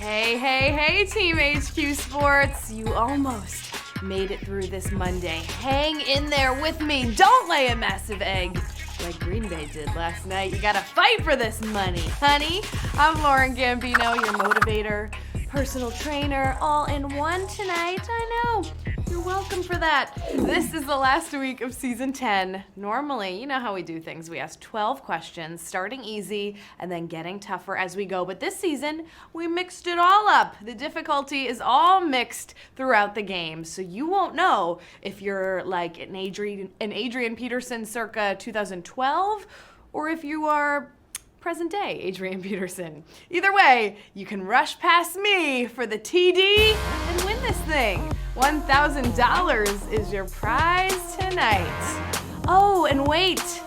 Hey, hey, hey, Team HQ Sports. You almost made it through this Monday. Hang in there with me. Don't lay a massive egg like Green Bay did last night. You gotta fight for this money, honey. I'm Lauren Gambino, your motivator, personal trainer, all in one tonight. I know. You're welcome for that. This is the last week of season 10. Normally, you know how we do things. We ask 12 questions, starting easy and then getting tougher as we go. But this season, we mixed it all up. The difficulty is all mixed throughout the game. So you won't know if you're like an Adrian Peterson circa 2012 or if you are present day Adrian Peterson. Either way, you can rush past me for the TD and win this thing. $1,000 is your prize tonight. Oh, and wait,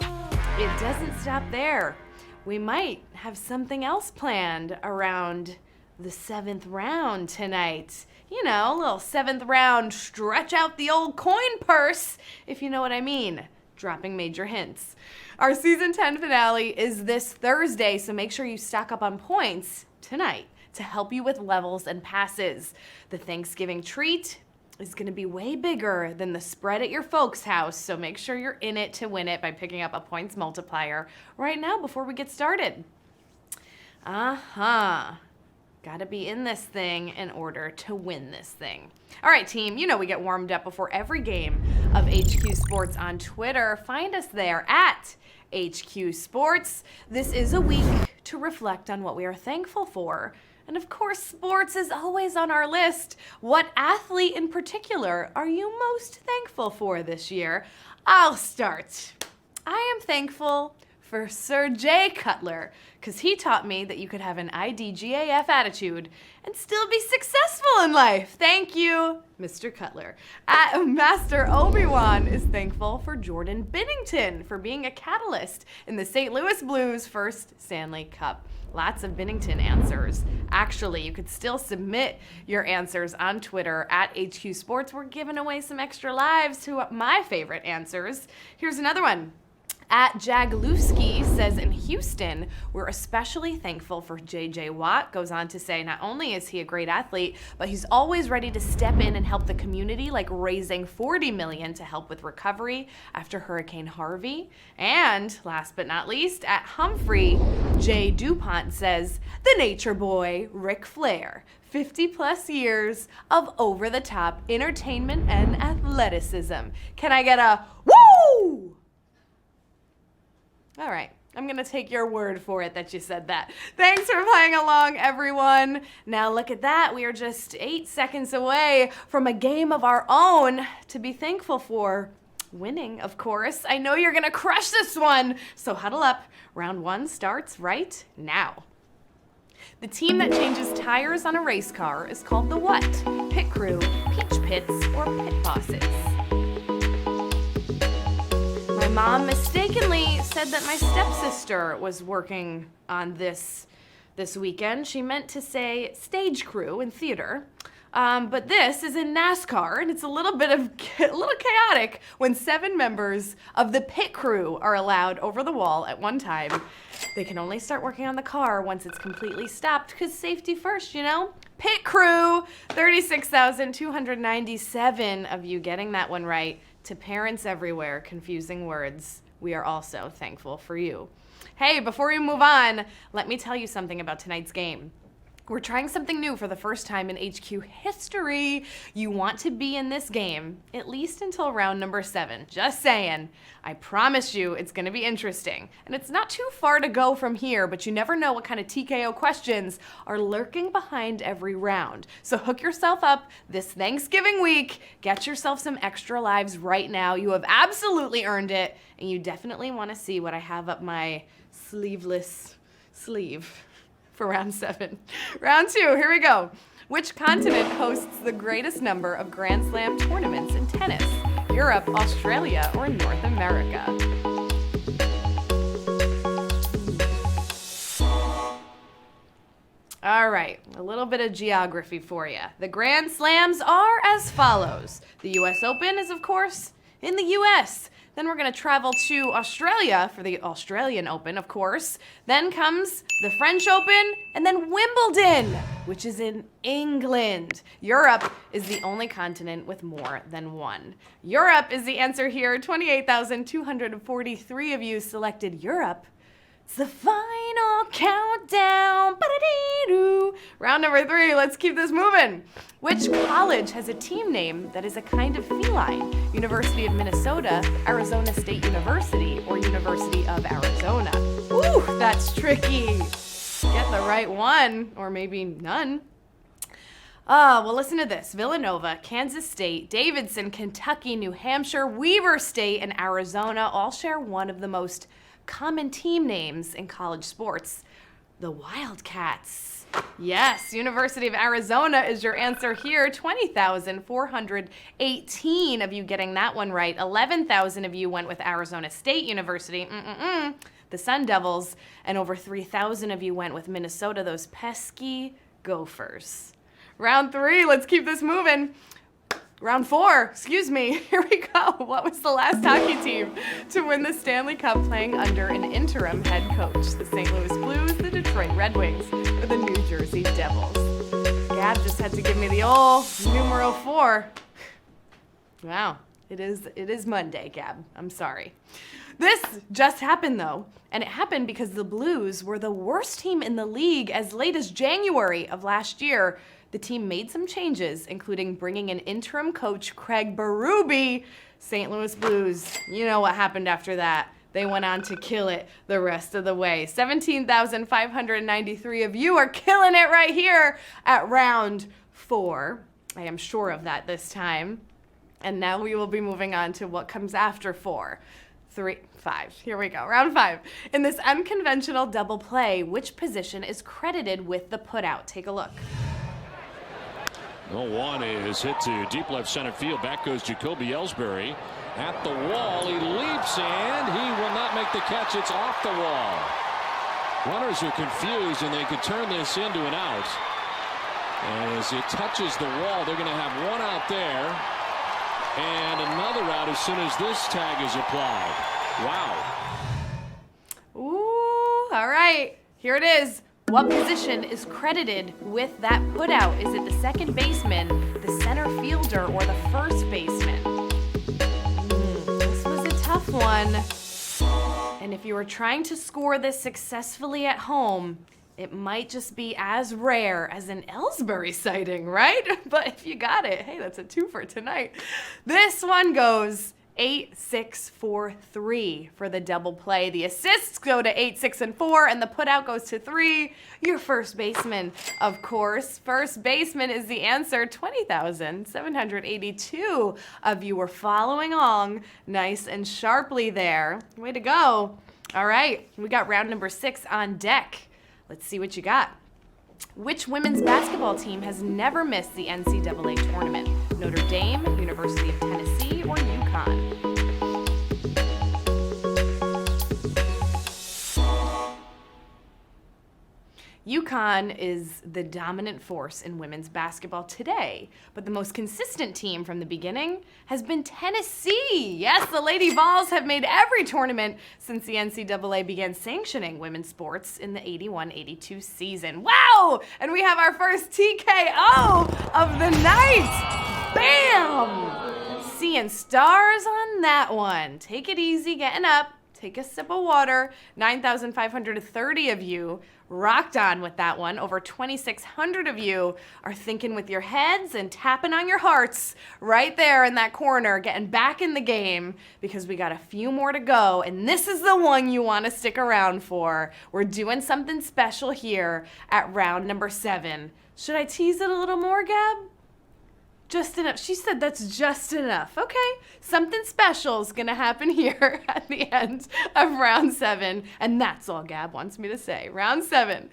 it doesn't stop there. We might have something else planned around the 7th round tonight. You know, a little 7th round stretch out the old coin purse, if you know what I mean. Dropping major hints. Our season 10 finale is this Thursday, so make sure you stock up on points tonight to help you with levels and passes. The Thanksgiving treat is going to be way bigger than the spread at your folks' house, so make sure you're in it to win it by picking up a points multiplier right now before we get started. Gotta be in this thing in order to win this thing. All right, team, you know we get warmed up before every game of HQ Sports on Twitter. Find us there at HQ Sports. This is a week to reflect on what we are thankful for. And of course, sports is always on our list. What athlete in particular are you most thankful for this year? I'll start. I am thankful for Sir Jay Cutler, because he taught me that you could have an IDGAF attitude and still be successful in life. Thank you, Mr. Cutler. Master Obi-Wan is thankful for Jordan Binnington for being a catalyst in the St. Louis Blues' first Stanley Cup. Lots of Binnington answers. Actually, you could still submit your answers on Twitter at HQ Sports. We're giving away some extra lives to my favorite answers. Here's another one. At Jaglewski says in Houston, we're especially thankful for J.J. Watt. Goes on to say not only is he a great athlete, but he's always ready to step in and help the community, like raising $40 million to help with recovery after Hurricane Harvey. And last but not least, at Humphrey, J. DuPont says, the nature boy, Ric Flair. 50 plus years of over-the-top entertainment and athleticism. Can I get a woo? All right, I'm going to take your word for it that you said that. Thanks for playing along, everyone. Now look at that. We are just 8 seconds away from a game of our own to be thankful for. Winning, of course. I know you're going to crush this one, so huddle up. Round 1 starts right now. The team that changes tires on a race car is called the what? Pit crew, peach pits, or pit bosses? My mom mistakenly said that my stepsister was working on this weekend. She meant to say stage crew in theater. But this is in NASCAR, and it's a little chaotic when 7 members of the pit crew are allowed over the wall at one time. They can only start working on the car once it's completely stopped, because safety first, you know? Pit crew, 36,297 of you getting that one right. To parents everywhere, confusing words, we are also thankful for you. Hey, before we move on, let me tell you something about tonight's game. We're trying something new for the first time in HQ history. You want to be in this game at least until round number 7. Just saying. I promise you it's going to be interesting. And it's not too far to go from here, but you never know what kind of TKO questions are lurking behind every round. So hook yourself up this Thanksgiving week. Get yourself some extra lives right now. You have absolutely earned it. And you definitely want to see what I have up my sleeveless sleeve for round 7. Round 2, here we go. Which continent hosts the greatest number of Grand Slam tournaments in tennis? Europe, Australia, or North America? All right, a little bit of geography for you. The Grand Slams are as follows. The U.S. Open is, of course, in the U.S. Then we're going to travel to Australia for the Australian Open, of course. Then comes the French Open, and then Wimbledon, which is in England. Europe is the only continent with more than one. Europe is the answer here. 28,243 of you selected Europe. It's the final countdown. Ba-da-dee-doo. Round number 3, let's keep this moving. Which college has a team name that is a kind of feline? University of Minnesota, Arizona State University, or University of Arizona? Ooh, that's tricky. Get the right one, or maybe none. Well, listen to this. Villanova, Kansas State, Davidson, Kentucky, New Hampshire, Weber State, and Arizona all share one of the most common team names in college sports, the Wildcats. Yes, University of Arizona is your answer here. 20,418 of you getting that one right. 11,000 of you went with Arizona State University, the Sun Devils, and over 3,000 of you went with Minnesota, those pesky Gophers. Round 3, let's keep this moving. Round 4, excuse me, here we go. What was the last hockey team to win the Stanley Cup playing under an interim head coach? The St. Louis Blues, the Detroit Red Wings, or the New Jersey Devils? Gab just had to give me the old numero 4. Wow, it is Monday, Gab. I'm sorry. This just happened, though, and it happened because the Blues were the worst team in the league as late as January of last year. The team made some changes, including bringing in interim coach Craig Berube. St. Louis Blues, you know what happened after that. They went on to kill it the rest of the way. 17,593 of you are killing it right here at round 4. I am sure of that this time. And now we will be moving on to what comes after 4. 3, 5. Here we go. Round 5. In this unconventional double play, which position is credited with the putout? Take a look. No, one is hit to deep left center field. Back goes Jacoby Ellsbury. At the wall, he leaps and he will not make the catch. It's off the wall. Runners are confused and they could turn this into an out. As it touches the wall, they're going to have one out there and another out as soon as this tag is applied. Wow. Ooh, all right. Here it is. What position is credited with that putout? Is it the second baseman, the center fielder, or the first baseman? This was a tough one. And if you were trying to score this successfully at home, it might just be as rare as an Ellsbury sighting, right? But if you got it, hey, that's a 2 for tonight. This one goes 8, 6, 4, 3 for the double play. The assists go to 8, 6, and 4, and the putout goes to 3. Your first baseman, of course. First baseman is the answer. 20,782 of you were following along nice and sharply there. Way to go. All right, we got round number 6 on deck. Let's see what you got. Which women's basketball team has never missed the NCAA tournament? Notre Dame, University of Tennessee, or UConn? UConn is the dominant force in women's basketball today, but the most consistent team from the beginning has been Tennessee. Yes, the Lady Vols have made every tournament since the NCAA began sanctioning women's sports in the 81-82 season. Wow! And we have our first TKO of the night. Bam! Seeing stars on that one. Take it easy, getting up. Take a sip of water. 9,530 of you rocked on with that one. Over 2,600 of you are thinking with your heads and tapping on your hearts right there in that corner, getting back in the game because we got a few more to go. And this is the one you want to stick around for. We're doing something special here at round number 7. Should I tease it a little more, Gab? Just enough. She said that's just enough. Okay. Something special is going to happen here at the end of round 7. And that's all Gab wants me to say. Round 7.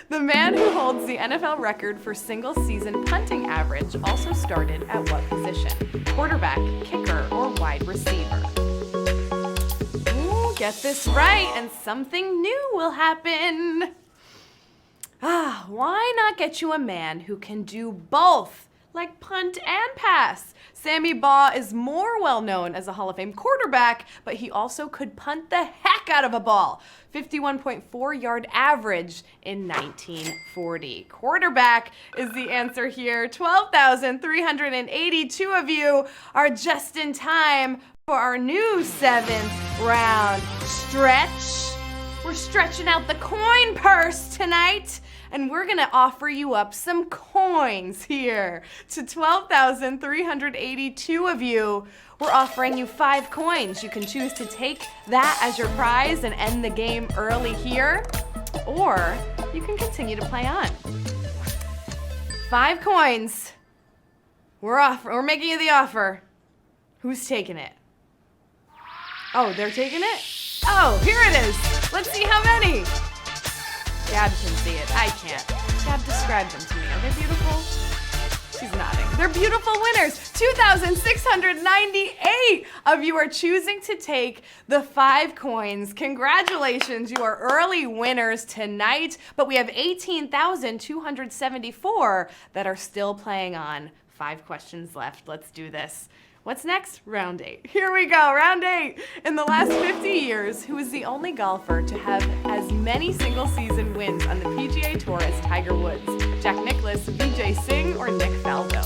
The man who holds the NFL record for single season punting average also started at what position? Quarterback, kicker, or wide receiver? Ooh, get this right and something new will happen. Why not get you a man who can do both? like punt and pass. Sammy Baugh is more well known as a Hall of Fame quarterback, but he also could punt the heck out of a ball. 51.4-yard average in 1940. Quarterback is the answer here. 12,382 of you are just in time for our new 7th round stretch. We're stretching out the coin purse tonight, and we're gonna offer you up some coins here. To 12,382 of you, we're offering you 5 coins. You can choose to take that as your prize and end the game early here, or you can continue to play on. 5 coins. We're making you the offer. Who's taking it? Oh, they're taking it? Oh, here it is. Let's see how many. Gab can see it. I can't. Gab, describe them to me. Are they beautiful? She's nodding. They're beautiful winners. 2,698 of you are choosing to take the 5 coins. Congratulations. You are early winners tonight, but we have 18,274 that are still playing on. 5 questions left. Let's do this. What's next? Round 8. Here we go, round 8. In the last 50 years, who is the only golfer to have as many single-season wins on the PGA Tour as Tiger Woods? Jack Nicklaus, Vijay Singh, or Nick Faldo?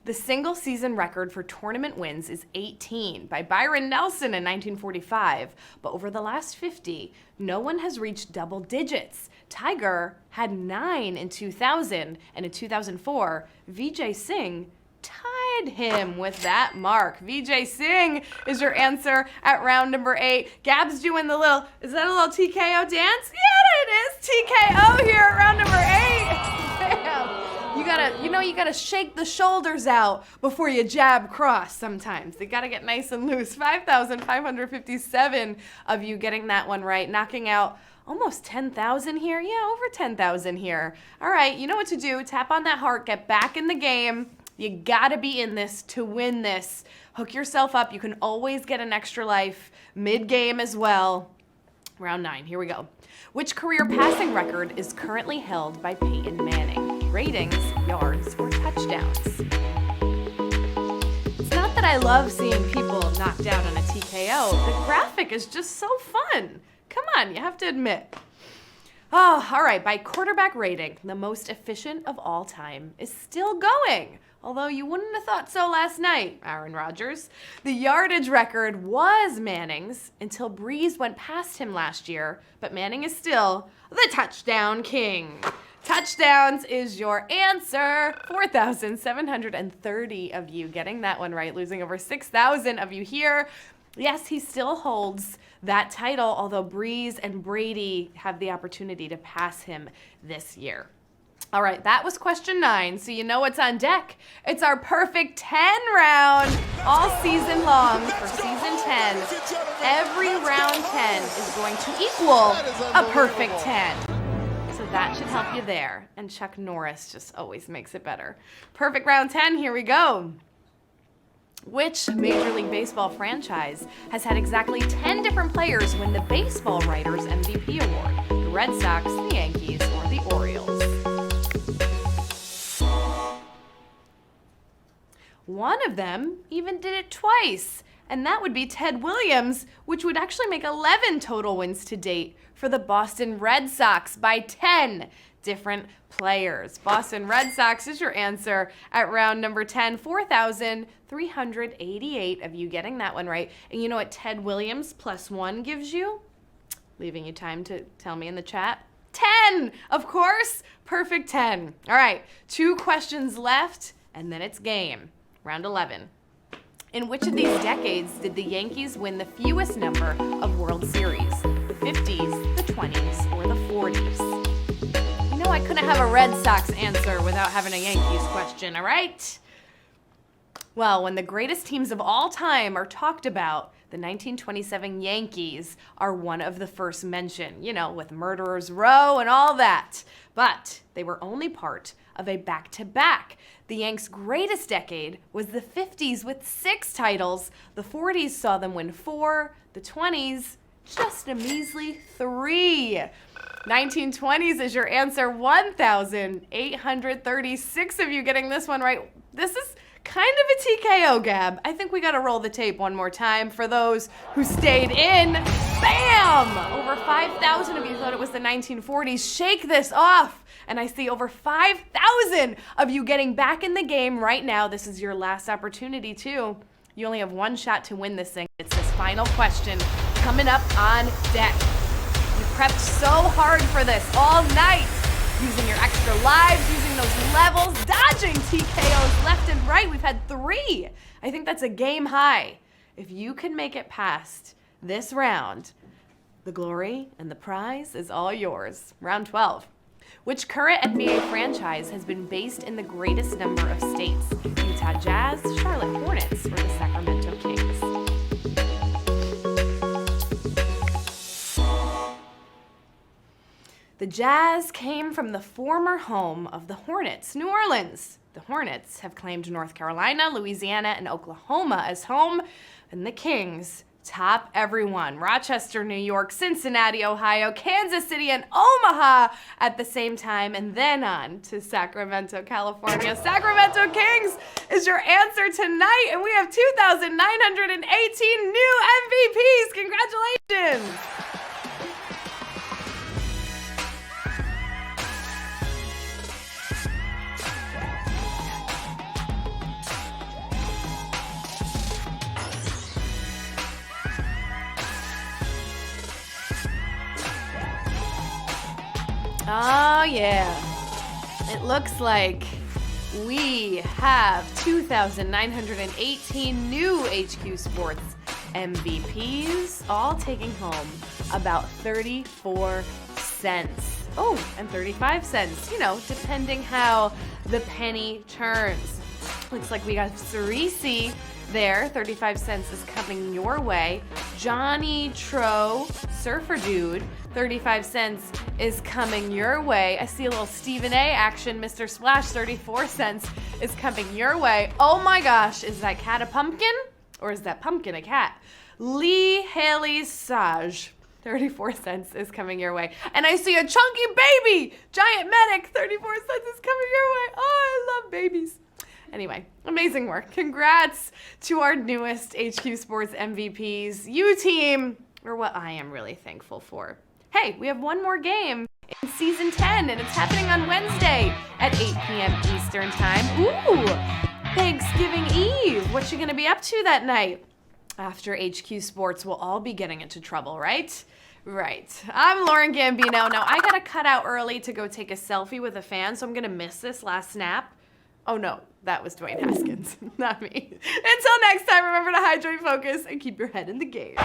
The single-season record for tournament wins is 18 by Byron Nelson in 1945, but over the last 50, no one has reached double digits. Tiger had 9 in 2000, and in 2004, Vijay Singh tied him with that mark. Vijay Singh is your answer at round number 8. Gab's doing the little, is that a little TKO dance? Yeah, it is TKO here at round number 8. Damn. You gotta shake the shoulders out before you jab cross sometimes. They gotta get nice and loose. 5,557 of you getting that one right, knocking out almost 10,000 here. Yeah, over 10,000 here. All right, you know what to do. Tap on that heart, get back in the game. You gotta be in this to win this. Hook yourself up. You can always get an extra life mid-game as well. Round 9, here we go. Which career passing record is currently held by Peyton Manning? Ratings, yards, or touchdowns? It's not that I love seeing people knocked out on a TKO. The graphic is just so fun. Come on, you have to admit. Oh, all right, by quarterback rating, the most efficient of all time is still going. Although you wouldn't have thought so last night, Aaron Rodgers. The yardage record was Manning's until Breeze went past him last year, but Manning is still the touchdown king. Touchdowns is your answer. 4,730 of you getting that one right, losing over 6,000 of you here. Yes, he still holds that title, although Breeze and Brady have the opportunity to pass him this year. All right, that was question 9, so you know what's on deck. It's our perfect 10 round all season long for season 10. Every round 10 is going to equal a perfect 10. So that should help you there. And Chuck Norris just always makes it better. Perfect round 10, here we go. Which Major League Baseball franchise has had exactly 10 different players win the Baseball Writers MVP Award? The Red Sox, the Yankees, or the Orioles? One of them even did it twice, and that would be Ted Williams, which would actually make 11 total wins to date for the Boston Red Sox by 10 different players. Boston Red Sox is your answer at round number 10. 4,388 of you getting that one right. And you know what Ted Williams plus 1 gives you? Leaving you time to tell me in the chat. 10, of course. Perfect 10. All right, 2 questions left, and then it's game. Round 11. In which of these decades did the Yankees win the fewest number of World Series? The 50s, the 20s, or the 40s? You know I couldn't have a Red Sox answer without having a Yankees question, all right? Well, when the greatest teams of all time are talked about, the 1927 Yankees are one of the first mentioned, you know, with Murderers Row and all that. But they were only part of a back-to-back. The Yanks' greatest decade was the 50s with 6 titles. The 40s saw them win 4, the 20s just a measly 3. 1920s is your answer. 1,836 of you getting this one right. This is kind of a TKO, Gab. I think we got to roll the tape one more time for those who stayed in. Bam! Over 5,000 of you thought it was the 1940s. Shake this off. And I see over 5,000 of you getting back in the game right now. This is your last opportunity, too. You only have one shot to win this thing. It's this final question coming up on deck. You prepped so hard for this all night, using your extra lives, using those levels, dodging TKOs left and right. We've had 3. I think that's a game high. If you can make it past this round, the glory and the prize is all yours. Round 12. Which current NBA franchise has been based in the greatest number of states? Utah Jazz, Charlotte Hornets, or the Sacramento Kings? The Jazz came from the former home of the Hornets, New Orleans. The Hornets have claimed North Carolina, Louisiana, and Oklahoma as home, and the Kings top everyone. Rochester, New York, Cincinnati, Ohio, Kansas City, and Omaha at the same time, and then on to Sacramento, California. Sacramento Kings is your answer tonight, and we have 2,918 new MVPs. Congratulations! Oh, yeah. It looks like we have 2,918 new HQ Sports MVPs, all taking home about 34 cents. Oh, and 35 cents, depending how the penny turns. Looks like we got Cerisi there. 35 cents is coming your way. Johnny Tro, Surfer Dude, 35 cents is coming your way. I see a little Stephen A action. Mr. Splash, 34 cents is coming your way. Oh my gosh, is that cat a pumpkin? Or is that pumpkin a cat? Lee Haley Sage, 34 cents is coming your way. And I see a chunky baby, Giant Medic, 34 cents is coming your way. Oh, I love babies. Anyway, amazing work. Congrats to our newest HQ Sports MVPs. You team are what I am really thankful for. Hey, we have one more game in Season 10, and it's happening on Wednesday at 8 p.m. Eastern Time. Ooh, Thanksgiving Eve. What you gonna be up to that night? After HQ Sports, we'll all be getting into trouble, right? Right. I'm Lauren Gambino. Now, I gotta cut out early to go take a selfie with a fan, so I'm gonna miss this last snap. Oh no, that was Dwayne Haskins, not me. Until next time, remember to hydrate, focus, and keep your head in the game.